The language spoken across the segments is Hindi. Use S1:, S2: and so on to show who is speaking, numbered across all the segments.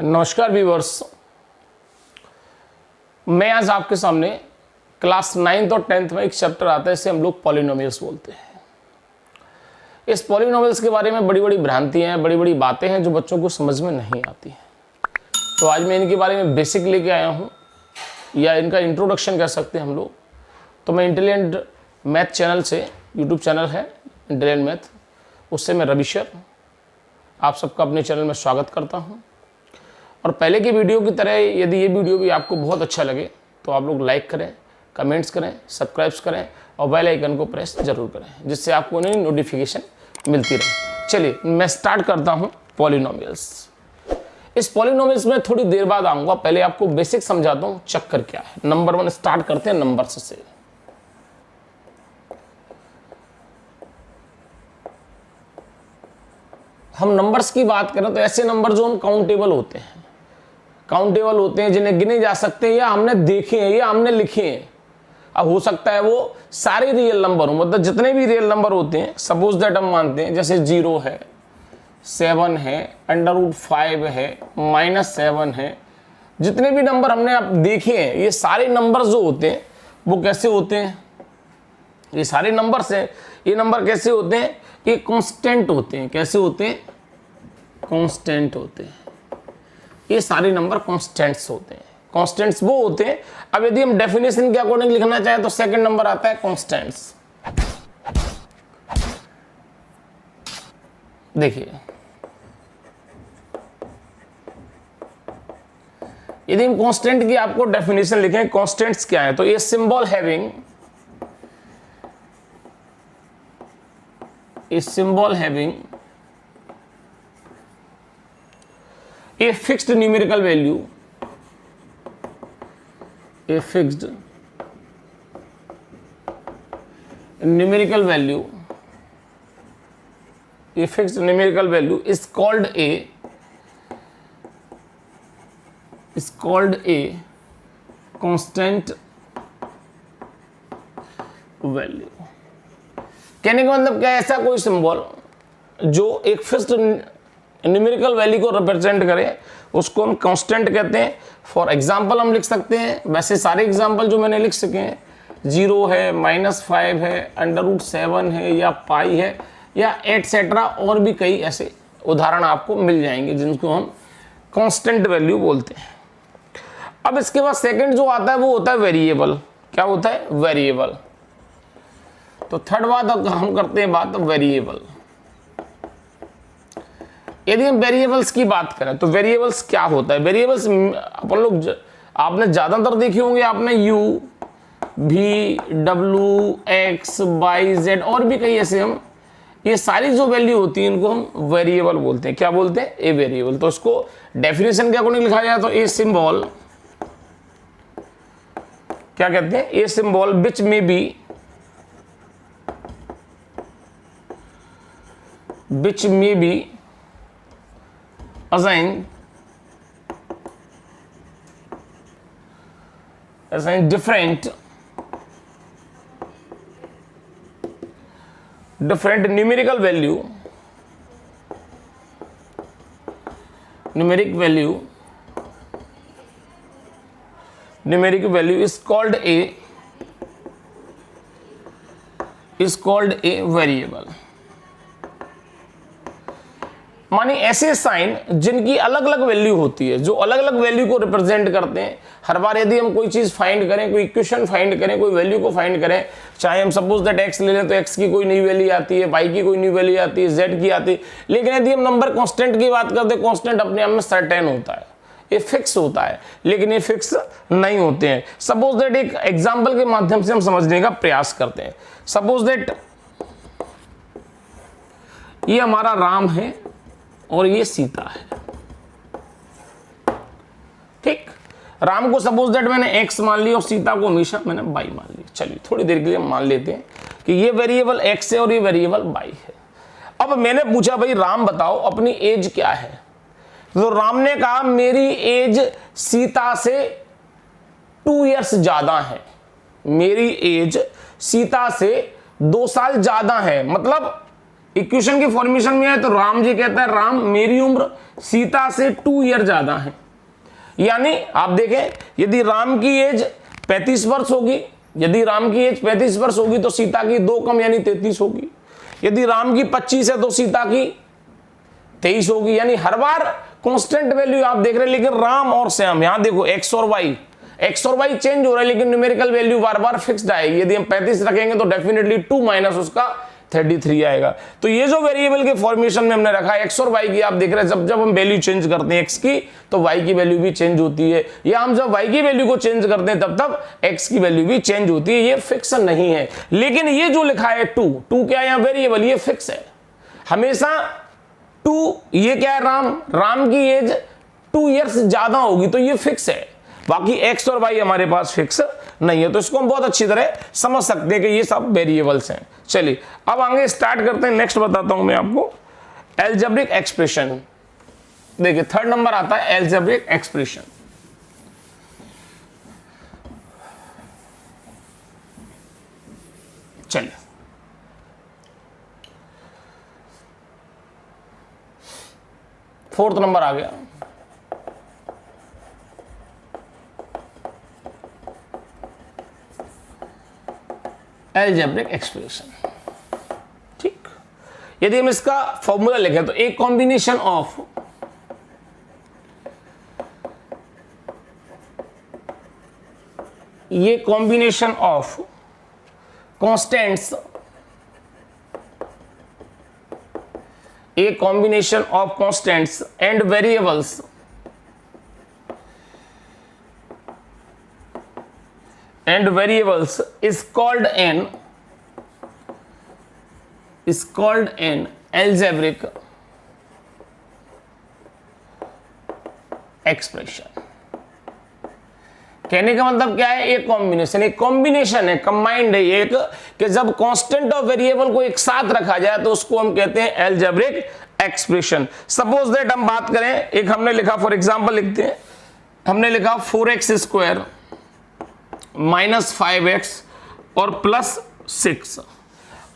S1: नमस्कार व्यूअर्स, मैं आज आपके सामने क्लास 9th और 10th में एक चैप्टर आता है, इसे हम लोग पॉलिनोमियल्स बोलते हैं। इस पॉलिनोमियल्स के बारे में बड़ी बड़ी भ्रांतियां हैं, बड़ी बड़ी बातें हैं जो बच्चों को समझ में नहीं आती हैं। तो आज मैं इनके बारे में बेसिक लेके आया हूं, या इनका इंट्रोडक्शन कह सकते हैं हम लोग। तो मैं इंटेलिजेंट मैथ चैनल से, यूट्यूब चैनल है इंटेलिजेंट मैथ, उससे मैं रविशर आप सबका अपने चैनल में स्वागत करता हूं। और पहले की वीडियो की तरह यदि ये वीडियो भी आपको बहुत अच्छा लगे तो आप लोग लाइक करें, कमेंट्स करें, सब्सक्राइब करें और बेल आइकन को प्रेस जरूर करें, जिससे आपको नई नोटिफिकेशन मिलती रहे। चलिए मैं स्टार्ट करता हूं पॉलिनोमियल्स। इस पॉलिनोमियल्स में थोड़ी देर बाद आऊँगा, पहले आपको बेसिक समझाता हूँ चक्कर क्या है। नंबर 1 स्टार्ट करते हैं नंबर्स से। हम नंबर्स की बात करें तो ऐसे नंबर जो हम काउंटेबल होते हैं, जिन्हें गिने जा सकते हैं, या हमने देखे हैं या हमने लिखे हैं। अब हो सकता है वो सारे रियल नंबर हो, मतलब जितने भी रियल नंबर होते हैं, सपोज दैट हम मानते हैं जैसे 0 है, 7 है, √5 है, -7 है, जितने भी नंबर हमने आप देखे हैं, ये सारे नंबर जो होते हैं वो कैसे होते हैं? ये सारे नंबर्स हैं, ये नंबर कैसे होते हैं? ये कांस्टेंट होते हैं। कैसे होते हैं? कांस्टेंट होते हैं। ये सारे नंबर कांस्टेंट्स होते हैं। कांस्टेंट्स वो होते हैं, अब यदि हम डेफिनेशन के अकॉर्डिंग लिखना चाहें तो सेकंड नंबर आता है कांस्टेंट्स। देखिए, यदि हम कांस्टेंट की आपको डेफिनेशन लिखें, कांस्टेंट्स क्या है, तो ये symbol having a fixed numerical value, a fixed numerical value is called a constant value। कहने का मतलब क्या है? ऐसा कोई सिंबल जो एक फिक्स्ड न्यूमेरिकल वैल्यू को रिप्रेजेंट करे, उसको हम कांस्टेंट कहते हैं। फॉर एग्जांपल हम लिख सकते हैं, वैसे सारे एग्जांपल जो मैंने लिख सके हैं, 0 है, -5 है, √7 है, या पाई है, या एटसेट्रा, और भी कई ऐसे उदाहरण आपको मिल जाएंगे जिनको हम कांस्टेंट वैल्यू बोलते हैं। अब इसके बाद सेकंड जो आता है वो होता है वेरिएबल। क्या होता है? वेरिएबल। तो थर्ड बात हम करते हैं बात वेरिएबल। यदि हम वेरिएबल्स की बात करें तो वेरिएबल्स क्या होता है? वेरिएबल्स अपन लोग आपने ज्यादातर देखे होंगे, आपने u, v, w, x, y, z और भी कई ऐसे, हम ये सारी जो वैल्यू होती है इनको हम वेरिएबल बोलते हैं। क्या बोलते हैं? A variable. तो इसको डेफिनेशन के अकॉर्डिंग लिखा जाए तो ए सिंबल क्या कहते हैं? A symbol which may be assigned different numeric value is called a variable। मानी ऐसे साइन जिनकी अलग अलग वैल्यू होती है, जो अलग अलग वैल्यू को रिप्रेजेंट करते हैं। हर बार यदि हम कोई चीज फाइंड करें, कोई इक्वेशन फाइंड करें, कोई वैल्यू को फाइंड करें, चाहे हम सपोज दैट x ले लें तो x की कोई नई वैल्यू आती है, y की कोई नई वैल्यू आती है, z की आती है। लेकिन यदि हम नंबर कांस्टेंट की बात करते हैं, कांस्टेंट अपने आप में सर्टेन होता है, ये फिक्स होता है, लेकिन ये फिक्स नहीं होते हैं। सपोज दैट एक एग्जाम्पल के माध्यम से हम समझने का प्रयास करते हैं। सपोज दैट ये हमारा राम है और ये सीता है, ठीक। राम को सपोज दैट मैंने x मान लिया और सीता को हमेशा मैंने y मान लिया। चलिए थोड़ी देर के लिए मान लेते हैं कि ये वेरिएबल x है और ये वेरिएबल y है। अब मैंने पूछा भाई राम बताओ अपनी एज क्या है, तो राम ने कहा मेरी एज सीता से 2 इयर्स ज्यादा है, मेरी एज सीता से 2 साल ज्यादा है। मतलब इक्वेशन की फॉर्मेशन में है तो राम जी कहता है राम मेरी उम्र सीता से 2 ईयर ज्यादा है। यानी आप देखें यदि राम की एज 35 वर्ष होगी, यदि राम की एज 35 वर्ष होगी तो सीता की 2 कम यानी 33 होगी। यदि राम की 25 है तो सीता की 23 होगी। यानी हर बार कांस्टेंट वैल्यू आप देख रहे हैं, लेकिन राम और श्याम यहां देखो एक्स और वाई चेंज हो रहा है, लेकिन न्यूमेरिकल वैल्यू बार बार फिक्स्ड आएगी। यदि हम 35 रखेंगे तो डेफिनेटली 2 माइनस उसका 33 आएगा। तो ये जो वेरिएबल के फॉर्मेशन में हमने रखा है एक्स और वाई की, आप देख रहे हैं जब जब हम वैल्यू चेंज करते हैं एक्स की तो वाई की वैल्यू भी चेंज होती है, या हम जब वाई की वैल्यू को चेंज करते हैं तब तब एक्स की वैल्यू भी चेंज होती है। ये फिक्स नहीं है। लेकिन ये जो लिखा है 2 क्या है यहाँ वेरिएबल, ये फिक्स है हमेशा 2। ये क्या है राम की एज 2 ईयर्स ज्यादा होगी तो ये फिक्स है। बाकी एक्स और वाई हमारे पास फिक्स नहीं है। तो इसको हम बहुत अच्छी तरह समझ सकते हैं कि ये सब वेरिएबल्स हैं। चलिए अब आगे स्टार्ट करते हैं। नेक्स्ट बताता हूं मैं आपको एल्जेब्रिक एक्सप्रेशन। देखिए 3rd नंबर आता है एल्जेब्रिक एक्सप्रेशन। चलिए फोर्थ नंबर आ गया। Algebraic expression. ठीक, यदि हम इसका फॉर्मूला लिखें तो एक combination of constants, a combination of constants and variables is called an algebraic expression। कहने का मतलब क्या है, एक कॉम्बिनेशन है, कंबाइंड है एक, कि जब कांस्टेंट और वेरिएबल को एक साथ रखा जाए तो उसको हम कहते हैं एल्जेब्रिक एक्सप्रेशन। सपोज दैट हम बात करें, एक हमने लिखा, फॉर एग्जांपल लिखते हैं, हमने लिखा 4x² माइनस 5x और प्लस 6।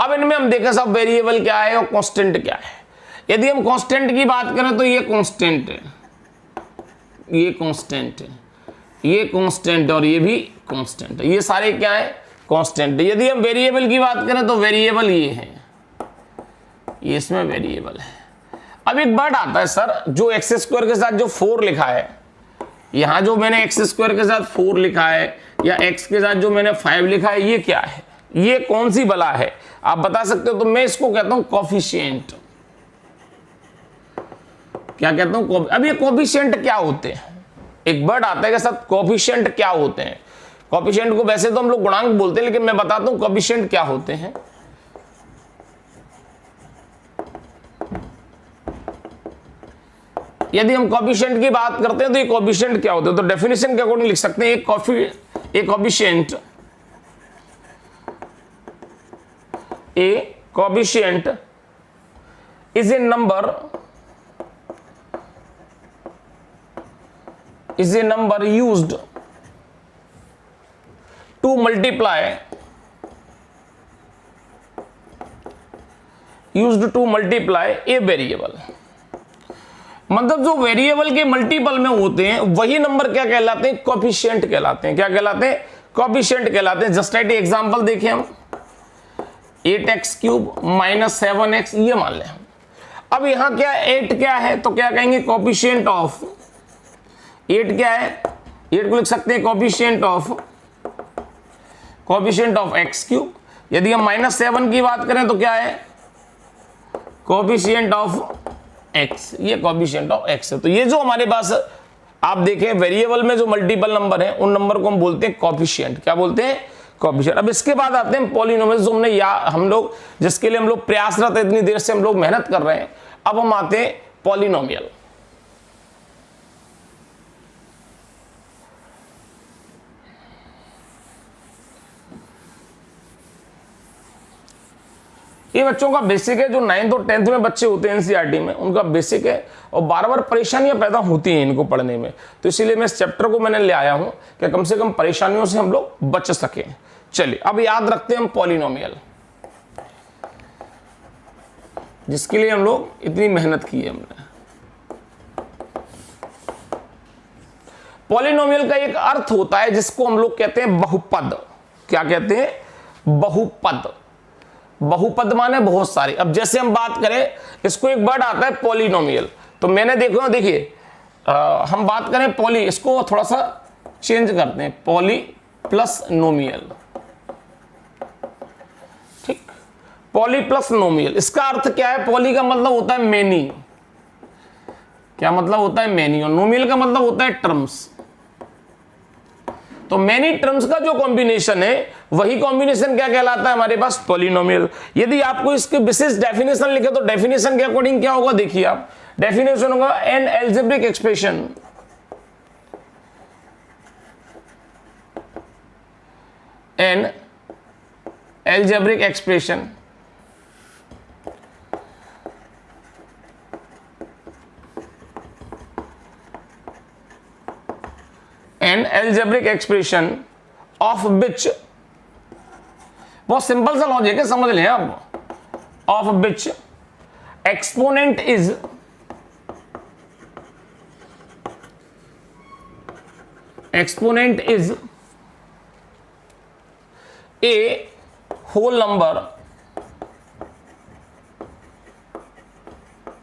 S1: अब इनमें हम देखें सब वेरिएबल क्या है और कांस्टेंट क्या है। यदि हम कांस्टेंट की बात करें तो ये कांस्टेंट है, ये कांस्टेंट है, ये कांस्टेंट और ये भी कांस्टेंट है, ये सारे क्या है कांस्टेंट है। यदि हम वेरिएबल की बात करें तो वेरिएबल ये है, ये इसमें वेरिएबल है। अब एक वर्ड आता है सर, जो x² के साथ जो 4 लिखा है, यहां जो मैंने x² के साथ 4 लिखा है या x के साथ जो मैंने 5 लिखा है, ये क्या है, ये कौन सी बला है, आप बता सकते हो? तो मैं इसको कहता हूं कोफिशिएंट। क्या कहता हूं? अब ये कोफिशिएंट क्या होते हैं, एक वर्ड आता है के साथ कोफिशिएंट क्या होते हैं। कोफिशिएंट को वैसे तो हम लोग गुणांक बोलते हैं, लेकिन मैं बताता हूं कोफिशिएंट क्या होते हैं। यदि हम कोफिशिएंट की बात करते हैं तो ये कोफिशिएंट क्या होते हैं, तो डेफिनेशन के अकॉर्डिंग लिख सकते हैं, एक coefficient is a number used to multiply a variable. मतलब जो वेरिएबल के मल्टीपल में होते हैं वही नंबर क्या कहलाते हैं, कोफिशिएंट कहलाते हैं। क्या कहलाते हैं? कोफिशिएंट कहलाते हैं। जस्ट लाइक एग्जांपल देखें हम, 8x³ माइनस 7x, ये मान लें। अब यहां क्या 8 क्या है, तो क्या कहेंगे कोफिशिएंट ऑफ 8 क्या है, 8 को लिख सकते हैं कोफिशिएंट ऑफ x³। यदि हम -7 की बात करें तो क्या है, कोफिशिएंट ऑफ x, ये कोफिशिएंट ऑफ x है। तो ये जो हमारे पास आप देखें वेरिएबल में जो मल्टीपल नंबर है उन नंबर को हम बोलते हैं कोफिशिएंट। क्या बोलते हैं? कोफिशिएंट। अब इसके बाद आते हैं पॉलिनोमियल, जो हम लोग जिसके लिए हम लोग प्रयासरत है, इतनी देर से हम लोग मेहनत कर रहे हैं। अब हम आते हैं पॉलिनोमियल। ये बच्चों का बेसिक है, जो 9th और 10th में बच्चे होते हैं एनसीईआरटी में, उनका बेसिक है और बार बार परेशानियां पैदा होती हैं इनको पढ़ने में। तो इसीलिए मैं इस चैप्टर को मैंने ले आया हूं कि कम से कम परेशानियों से हम लोग बच सकें। चलिए अब याद रखते हैं हम पॉलिनोमियल। जिसके लिए हम लोग इतनी मेहनत की है हमने। पॉलिनोमियल का एक अर्थ होता है जिसको हम लोग कहते हैं बहुपद। क्या कहते हैं? बहुपद। बहुपद माने बहुत सारे। अब जैसे हम बात करें, इसको एक वर्ड आता है पॉलिनोमियल, तो मैंने देखो, देखिए हम बात करें पॉली, इसको थोड़ा सा चेंज करते हैं, पॉली प्लस नोमियल। ठीक, पॉली प्लस नोमियल, इसका अर्थ क्या है? पॉली का मतलब होता है मेनी। क्या मतलब होता है? मेनी। और नोमियल का मतलब होता है टर्म्स। तो मेनी टर्म्स का जो कॉम्बिनेशन है, वही कॉम्बिनेशन क्या कहलाता है हमारे पास? पॉलिनोमियल। यदि आपको इसके विशेष डेफिनेशन लिखे तो डेफिनेशन के अकॉर्डिंग क्या होगा? देखिए आप, डेफिनेशन होगा an algebraic expression, an algebraic expression an algebraic expression of which, बहुत सिंपल सा लॉजिक है, समझ लें आप, of which exponent is a whole number,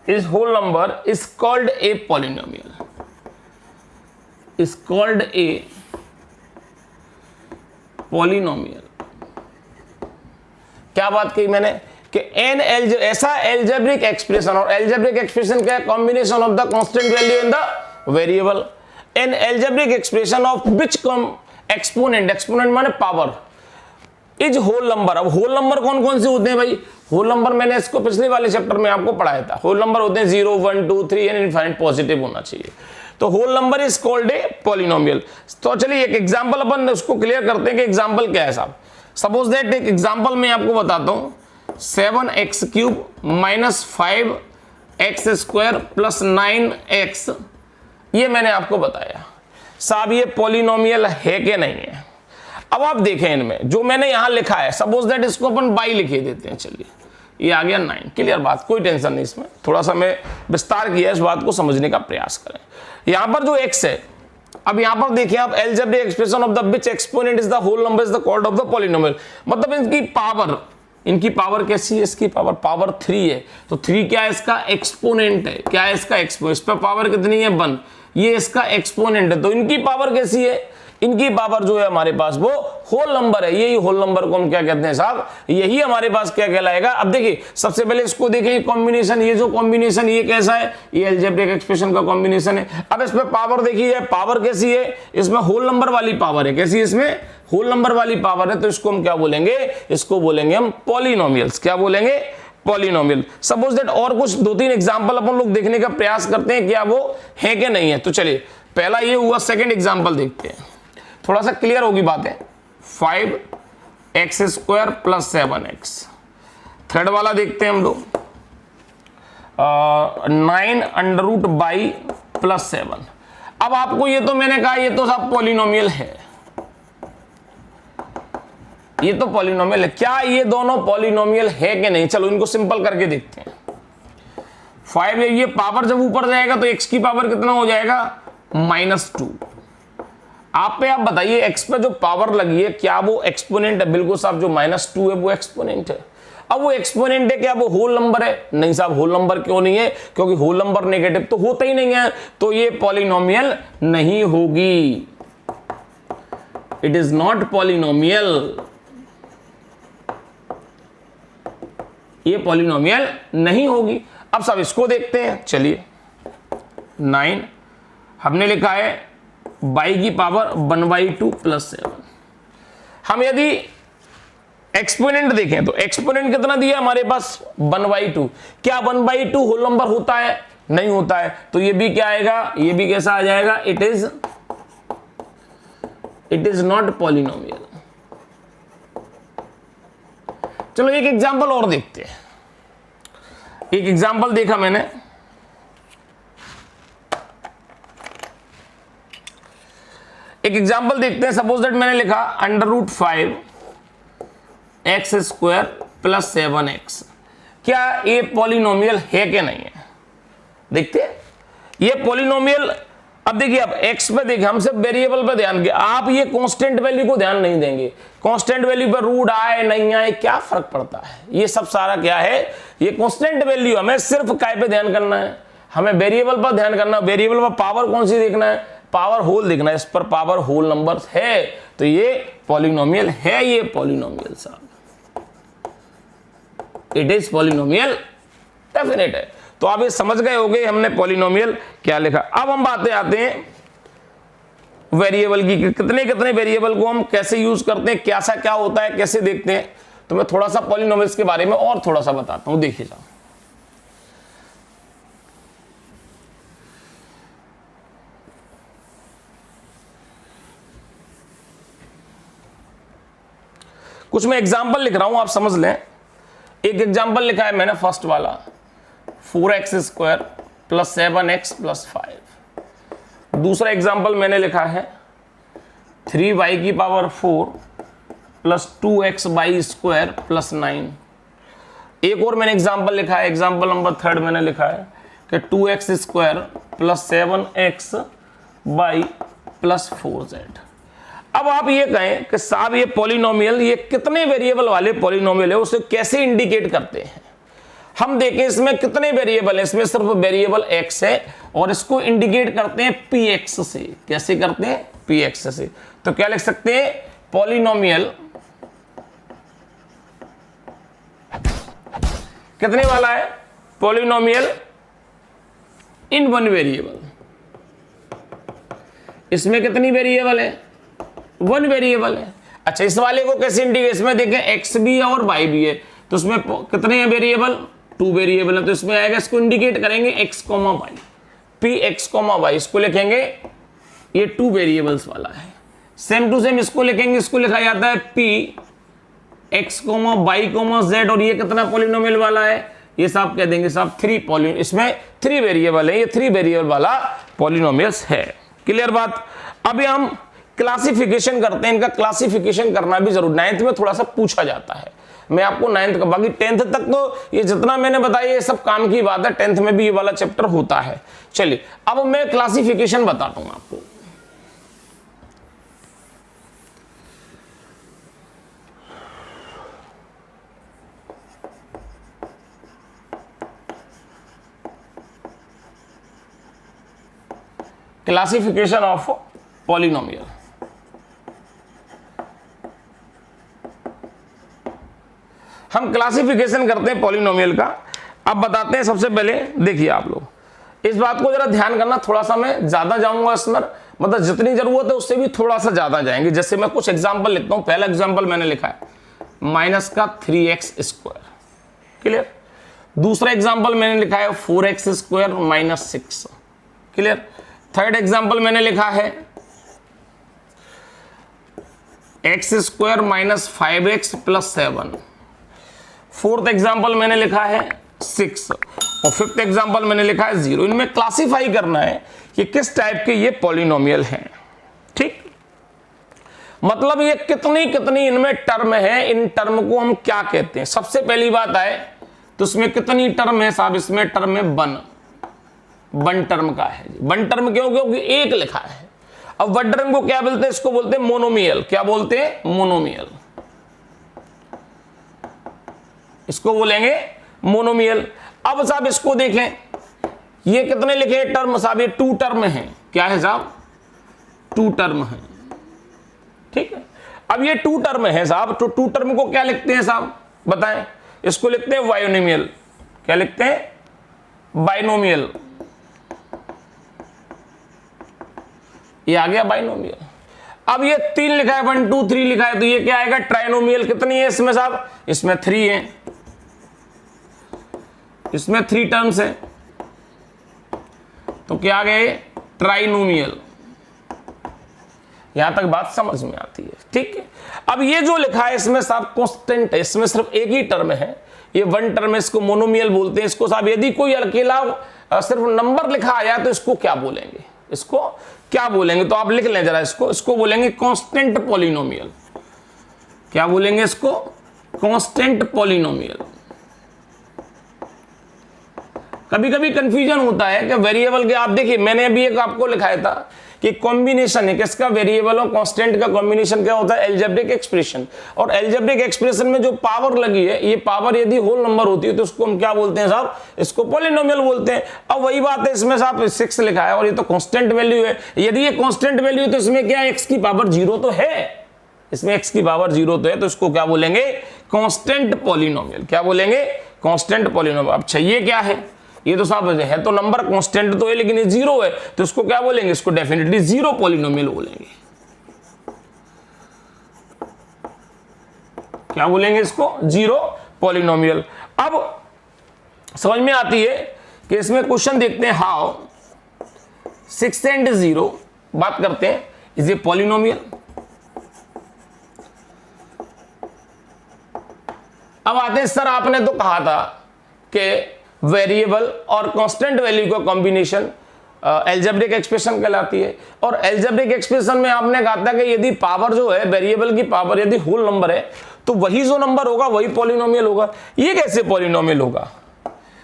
S1: is called a polynomial, is called a polynomial। क्या बात कही मैंने कि एन ऐसा एल्जेब्रिक एक्सप्रेशन, और एल्जेब्रिक एक्सप्रेशन क्या है? Combination of the constant value in the variable. An algebraic expression of which exponent, exponent माने पावर, इज होल नंबर। अब होल नंबर कौन कौन से होते हैं भाई? होल नंबर मैंने इसको पिछले वाले चैप्टर में आपको पढ़ाया था। होल नंबर होते हैं 0, 1, 2, 3 एंड इनफाइनाइट पॉजिटिव होना चाहिए। तो whole number is called a polynomial. तो चलिए एक एग्जांपल अपन उसको क्लियर करते हैं कि एग्जांपल क्या है साहब। सपोज दैट एक एग्जांपल मैं आपको बताता हूं, 7x³ minus 5x² plus 9x, ये मैंने आपको बताया साहब, ये पॉलिनोमियल है कि नहीं है? अब आप देखें इनमें जो मैंने यहां लिखा है, सपोज दैट इसको अपन बाई लिखे देते हैं। चलिए ये आ गया 9, क्लियर बात, कोई टेंशन नहीं इसमें, थोड़ा सा मैं विस्तार किया इस बात को समझने का प्रयास करें। यहां पर जो x है, अब यहां पर देखिए आप, algebraic expression of the which exponent is the whole number is the called of the polynomial. मतलब इनकी पावर कैसी है? इसकी पावर 3 है। तो 3 क्या है? इसका एक्सपोनेंट है। क्या है इसका? एक्सपोनेंट। इस पर पावर कितनी है? 1। ये इसका एक्सपोनेंट है। तो इनकी पावर कैसी है? इनकी पावर जो है हमारे पास वो होल नंबर है। यही होल नंबर को हम क्या कहते हैं साहब? यही हमारे पास क्या कहलाएगा? अब देखिए सबसे पहले इसको देखें कॉम्बिनेशन, ये जो कॉम्बिनेशन ये कैसा है? ये एल्जेब्रिक एक्सप्रेशन का कॉम्बिनेशन है। अब इसमें पावर देखिए, पावर कैसी है? इसमें होल नंबर वाली पावर है। कैसी? इसमें होल नंबर वाली पावर है। तो इसको हम क्या बोलेंगे? इसको बोलेंगे हम पॉलिनोमियल्स। क्या बोलेंगे? पॉलिनोमियल। सपोज दैट और कुछ 2-3 एग्जांपल अपन लोग देखने का प्रयास करते हैं, क्या वो है कि नहीं है। तो चलिए पहला ये हुआ, सेकंड एग्जांपल देखते हैं, थोड़ा सा क्लियर होगी बातें। 5x² plus 7x। थर्ड वाला देखते हैं हम लोग, 9√by प्लस 7। अब आपको ये तो मैंने कहा ये तो सब पॉलिनोमियल है, ये तो पॉलिनोमियल है। क्या ये दोनों पॉलिनोमियल है कि नहीं? चलो इनको सिंपल करके देखते हैं। 5, ये पावर जब ऊपर जाएगा तो x की पावर कितना हो जाएगा? -2। आप बताइए x पे जो पावर लगी है क्या वो एक्सपोनेंट है? बिल्कुल साहब, जो -2 है वो एक्सपोनेंट है। अब वो एक्सपोनेंट है, क्या वो होल नंबर है? नहीं साहब, होल नंबर क्यों नहीं है? क्योंकि होल नंबर नेगेटिव तो होता ही नहीं है, तो ये पॉलिनोमियल नहीं होगी। इट इज नॉट पॉलिनोमियल, ये पॉलिनोमियल नहीं होगी। अब सब इसको देखते हैं। चलिए 9 हमने लिखा है बाई की पावर 1/2 प्लस 7। हम यदि एक्सपोनेंट देखें तो एक्सपोनेंट कितना दिया हमारे पास? 1/2। क्या 1/2 होल नंबर होता है? नहीं होता है। तो ये भी क्या आएगा? ये भी कैसा आ जाएगा? It is not polynomial. चलो एक एग्जांपल और देखते हैं। एक एग्जांपल देखा मैंने, एक एग्जांपल देखते हैं। सपोज दैट मैंने लिखा √5x² प्लस 7x। क्या ये पॉलिनोमियल है कि नहीं है। देखते हैं ये पॉलिनोमियल। अब देखिए, अब x पे देखिए, हम सिर्फ वेरिएबल पे ध्यान दें, आप ये कांस्टेंट वैल्यू को ध्यान नहीं देंगे। कांस्टेंट वैल्यू पर रूट आए नहीं आए क्या फर्क पड़ता है, ये सब सारा क्या है, ये कांस्टेंट वैल्यू। हमें सिर्फ काय पे ध्यान करना है, हमें वेरिएबल पर ध्यान करना है। वेरिएबल पर पावर कौन सी देखना है, पावर होल देखना है। इस पर पावर होल नंबर है तो ये पॉलिनोमियल है, ये पॉलिनोमियल साहब, इट इज पॉलिनोमियल, डेफिनेट है। तो आप ये समझ गए होंगे हमने पॉलिनोमियल क्या लिखा। अब हम बातें आते हैं वेरिएबल की, कितने कितने वेरिएबल को हम कैसे यूज करते हैं, कैसा क्या होता है, कैसे देखते हैं। तो मैं थोड़ा सा पॉलिनोमियल्स के बारे में और थोड़ा सा बताता हूं, देखिए साहब। कुछ मैं एग्जाम्पल लिख रहा हूं, आप समझ लें। एक एग्जाम्पल लिखा है मैंने फर्स्ट वाला, 4x square plus 7x plus 5। दूसरा एग्जाम्पल मैंने लिखा है 3y की power 4 plus 2xy square plus 9। एक और मैंने एग्जाम्पल लिखा है, एग्जाम्पल नंबर 3 मैंने लिखा है कि 2x square plus 7xy plus 4z। अब आप ये कहें कि साहब ये पॉलिनोमियल, ये कितने वेरिएबल वाले पॉलिनोमियल है, उसे कैसे इंडिकेट करते हैं। हम देखें इसमें कितने वेरिएबल है, इसमें सिर्फ वेरिएबल x है और इसको इंडिकेट करते हैं px से। कैसे करते हैं, px से। तो क्या लिख सकते हैं, पॉलिनोमियल कितने वाला है, पॉलिनोमियल इन वन वेरिएबल। इसमें कितनी वेरिएबल है, वन वेरिएबल है। अच्छा, इस वाले को कैसे इंडिकेट, इसमें देखें x भी है और y भी है, तो उसमें कितने हैं वेरिएबल, 2 वेरिएबल है। तो इसमें आएगा, इसको इंडिकेट करेंगे x, y, px, y, इसको लिखेंगे, ये 2 वेरिएबल्स वाला है। सेम टू सेम इसको लिखेंगे, इसको लिखा जाता है px, y, z, और ये कितना पॉलिनोमियल वाला है, ये सब कह देंगे साहब 3 पॉलिनोमियल। इसमें 3 वेरिएबल है, ये 3 वेरिएबल वाला पॉलिनोमियल्स है। क्लियर बात। अभी हम क्लासिफिकेशन करते हैं, इनका क्लासिफिकेशन करना भी जरूर 9th में थोड़ा सा पूछा जाता है। मैं आपको 9th का, बाकी 10th तक तो ये जितना मैंने बताया ये सब काम की बात है, 10th में भी ये वाला चैप्टर होता है। चलिए अब मैं क्लासिफिकेशन बताता हूं आपको। Classification of polynomial. हम क्लासिफिकेशन करते हैं पॉलिनोमियल का। अब बताते हैं, सबसे पहले देखिए आप लोग इस बात को जरा ध्यान करना, थोड़ा सा मैं ज्यादा जाऊंगा इसमें, मतलब जितनी जरूरत है उससे भी थोड़ा सा ज्यादा जाएंगे। जैसे मैं कुछ एग्जांपल लिखता हूं। पहला एग्जांपल मैंने लिखा है माइनस का 3x स्क्वायर, क्लियर। दूसरा एग्जांपल मैंने लिखा है 4x square minus 6, clear. Third example मैंने लिखा है x square minus 5x plus 7। Fourth example मैंने लिखा है 6 और फिफ्थ एग्जाम्पल मैंने लिखा है 0। इनमें क्लासिफाई करना है कि किस टाइप के ये पॉलिनोमियल हैं, ठीक। मतलब ये कितनी कितनी इनमें टर्म है, इन टर्म को हम क्या कहते हैं। सबसे पहली बात आए तो इसमें कितनी टर्म है साहब, इसमें टर्म है वन टर्म का है। वन टर्म क्यों, क्योंकि एक लिखा है। अब वन टर्म को क्या बोलते हैं, इसको बोलते हैं मोनोमियल। क्या बोलते हैं, मोनोमियल, इसको बोलेंगे मोनोमियल। अब साहब इसको देखें, ये कितने लिखे टर्म साहब, ये 2 टर्म है। क्या है साहब, 2 टर्म है, ठीक है। अब ये 2 टर्म है साहब, तो 2 टर्म को क्या लिखते हैं साहब बताएं, इसको लिखते हैं बाइनोमियल। क्या लिखते हैं, बाइनोमियल। ये आ गया बाइनोमियल। अब ये 3 लिखा है, 1 2 3 लिखा है, तो ये क्या आएगा, ट्राइनोमियल। कितनी है इसमें साहब, इसमें 3 है, इसमें 3 टर्म्स है, तो क्या आ गए, ट्राइनोमियल। यहां तक बात समझ में आती है, ठीक है। अब ये जो लिखा है इसमें साहब कांस्टेंट है, इसमें सिर्फ एक ही टर्म है, ये 1 टर्म है, इसको मोनोमियल बोलते हैं। इसको साहब यदि कोई अकेला सिर्फ नंबर लिखा आया तो इसको क्या बोलेंगे, इसको क्या बोलेंगे, तो आप लिख लें जरा इसको बोलेंगे कांस्टेंट पॉलिनोमियल। क्या बोलेंगे इसको, कांस्टेंट पॉलिनोमियल। कभी कभी कंफ्यूजन होता है कि वेरिएबल के, आप देखिए मैंने अभी एक आपको लिखाया था कि कॉम्बिनेशन है किसका, वेरिएबल और कांस्टेंट का कॉम्बिनेशन क्या होता है, अलजेब्रिक एक्सप्रेशन। और अलजेब्रिक एक्सप्रेशन में जो पावर लगी है, ये पावर यदि होल नंबर होती है तो उसको हम क्या बोलते हैं साहब, इसको पॉलिनोमियल बोलते हैं। अब वही बात है, इसमें साहब 6 लिखा है और ये तो कांस्टेंट वैल्यू है। यदि ये कांस्टेंट वैल्यू है तो इसमें क्या x की पावर 0 तो है, इसमें x की पावर 0 तो है, तो इसको क्या बोलेंगे, कांस्टेंट पॉलिनोमियल। क्या बोलेंगे, कांस्टेंट पॉलिनोमियल। अब चाहिए क्या है, ये तो साहब है तो नंबर कांस्टेंट तो है लेकिन ये 0 है, तो इसको क्या बोलेंगे, इसको डेफिनेटली 0 पॉलिनोमियल बोलेंगे। क्या बोलेंगे इसको, 0 पॉलिनोमियल। अब समझ में आती है कि इसमें क्वेश्चन देखते हैं, हाउ 6 and 0 बात करते हैं, इज ए पॉलिनोमियल। अब आते हैं, सर आपने तो कहा था कि वेरिएबल और कांस्टेंट वैल्यू का कॉम्बिनेशन अलजेब्रिक एक्सप्रेशन कहलाती है। और अलजेब्रिक एक्सप्रेशन में आपने कहा था कि यदि पावर जो है, वेरिएबल की पावर यदि होल नंबर है तो वही जो नंबर होगा वही पॉलिनोमियल होगा। ये कैसे पॉलिनोमियल होगा,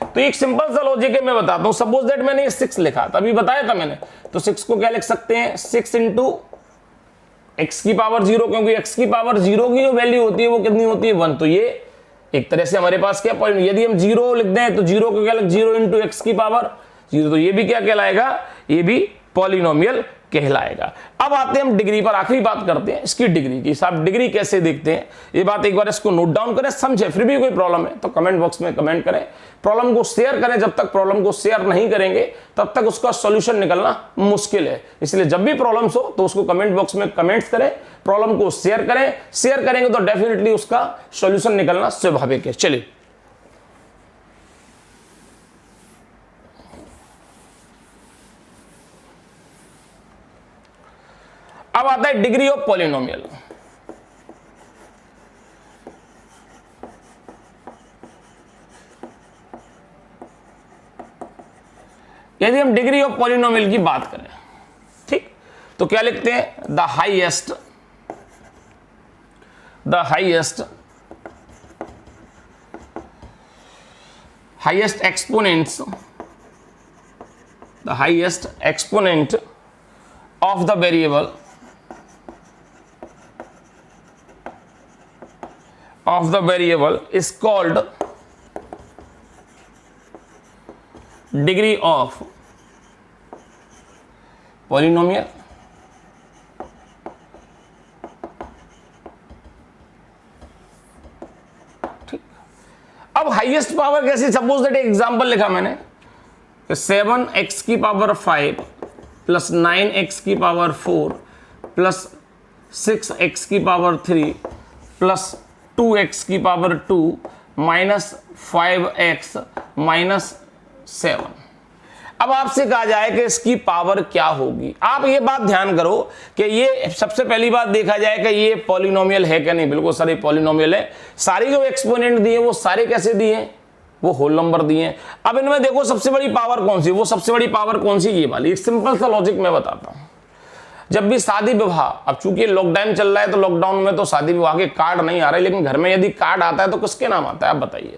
S1: तो एक सिंपल सा लॉजिक है, मैं बताता हूं। सपोज दैट मैंने 6 लिखा था, अभी बताया था मैंने, तो 6 को क्या लिख सकते हैं, 6 इंटू एक्स की पावर 0, क्योंकि x की पावर 0 की जो वैल्यू होती है वो कितनी होती है, 1। तो ये एक तरह से हमारे पास क्या पॉइंट, यदि हम 0 लिख दें तो 0 को क्या लिख, 0 इंटू एक्स की पावर 0, तो ये भी क्या कहलाएगा, ये भी पॉलिनोमियल कहलाएगा। अब आते हैं हम डिग्री पर, आखिरी बात करते हैं इसकी डिग्री की। साहब डिग्री कैसे देखते हैं, ये बात एक बार इसको नोट डाउन करें, समझे। फिर भी कोई प्रॉब्लम है तो कमेंट बॉक्स में कमेंट करें, प्रॉब्लम को शेयर करें। जब तक प्रॉब्लम को शेयर नहीं करेंगे तब तक उसका सॉल्यूशन निकलना मुश्किल है। इसलिए जब भी प्रॉब्लम्स हो तो उसको कमेंट बॉक्स में कमेंट्स करें, प्रॉब्लम को शेयर करें। शेयर करेंगे तो डेफिनेटली उसका सॉल्यूशन निकलना स्वाभाविक है। चलिए अब आता है डिग्री ऑफ पॉलिनोमियल। यदि हम डिग्री ऑफ पॉलिनोमियल की बात करें, ठीक, तो क्या लिखते हैं, the highest exponents of the variable is called degree of polynomial। ठीक, अब हाईएस्ट पावर कैसी, सपोज दैट एग्जांपल लिखा मैंने, 7x की पावर 5 प्लस 9x की पावर 4 प्लस 6x की पावर 3 प्लस 2x की पावर 2 माइनस 5x माइनस 7। अब आपसे कहा जाए कि इसकी पावर क्या होगी। आप ये बात ध्यान करो कि ये सबसे पहली बात देखा जाए कि ये पॉलिनोमियल है क्या नहीं। बिल्कुल सारी पॉलिनोमियल है, सारी जो एक्सपोनेंट दिए वो सारे कैसे दिए हैं, वो होल नंबर दिए हैं। अब इनमें देखो सबसे बड़ी पावर कौन सी, वो सबसे बड़ी पावर कौन सी, ये वाली। एक सिंपल सा लॉजिक मैं बताता हूं। जब भी शादी विवाह, अब चूंकि लॉकडाउन चल रहा है तो लॉकडाउन में तो शादी विवाह के कार्ड नहीं आ रहे, लेकिन घर में यदि कार्ड आता है तो किसके नाम आता है, आप बताइए।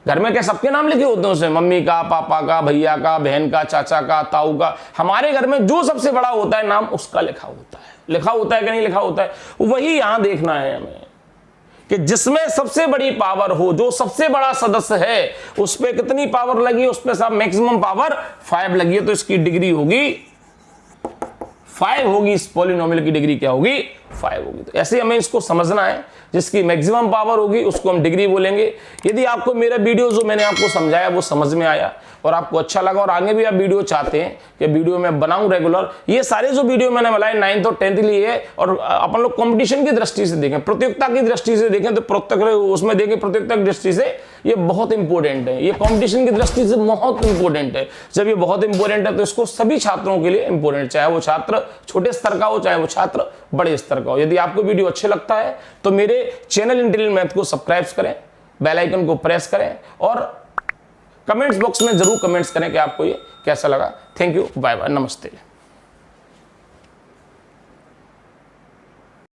S1: घर में क्या सबके नाम लिखे होते हैं उसमें, मम्मी का, पापा का, भैया का, बहन का, चाचा का, ताऊ का। हमारे घर में जो सबसे बड़ा होता है नाम उसका लिखा होता है कि नहीं लिखा होता है। वही यहां देखना है हमें कि जिसमें सबसे बड़ी पावर हो, जो सबसे बड़ा सदस्य है उस पर कितनी पावर लगी, उस पर सब मैक्सिमम पावर 5 लगी है, तो इसकी डिग्री होगी 5 होगी। इस पॉलिनोमियल की डिग्री क्या होगी, 5 होगी। तो ऐसे हमें इसको समझना है, जिसकी मैक्सिमम पावर होगी उसको हम डिग्री बोलेंगे। यदि आपको मेरा वीडियो जो मैंने आपको समझाया वो समझ में आया और आपको अच्छा लगा और आगे भी आप वीडियो चाहते हैं कि वीडियो मैं बनाऊं रेगुलर, ये सारे जो वीडियो मैंने बनाए 9th और 10th लिए है, और अपन लोग कंपटीशन की दृष्टि से देखें, प्रतियोगिता की दृष्टि से देखें, तो उसमें देखें प्रतियोगिता की दृष्टि से ये बहुत इंपॉर्टेंट है। ये कंपटीशन की दृष्टि से बहुत इंपॉर्टेंट है। जब ये बहुत इंपॉर्टेंट है तो इसको सभी छात्रों के लिए इंपॉर्टेंट, चाहे वो छात्र छोटे स्तर का हो, चाहे वो छात्र बड़े स्तर का हो। यदि आपको वीडियो अच्छा लगता है तो मेरे चैनल इंटेलिजेंट मैथ को सब्सक्राइब करें, बेल आइकन को प्रेस करें और कमेंट्स बॉक्स में जरूर कमेंट्स करें कि आपको ये कैसा लगा। थैंक यू, बाय बाय, नमस्ते।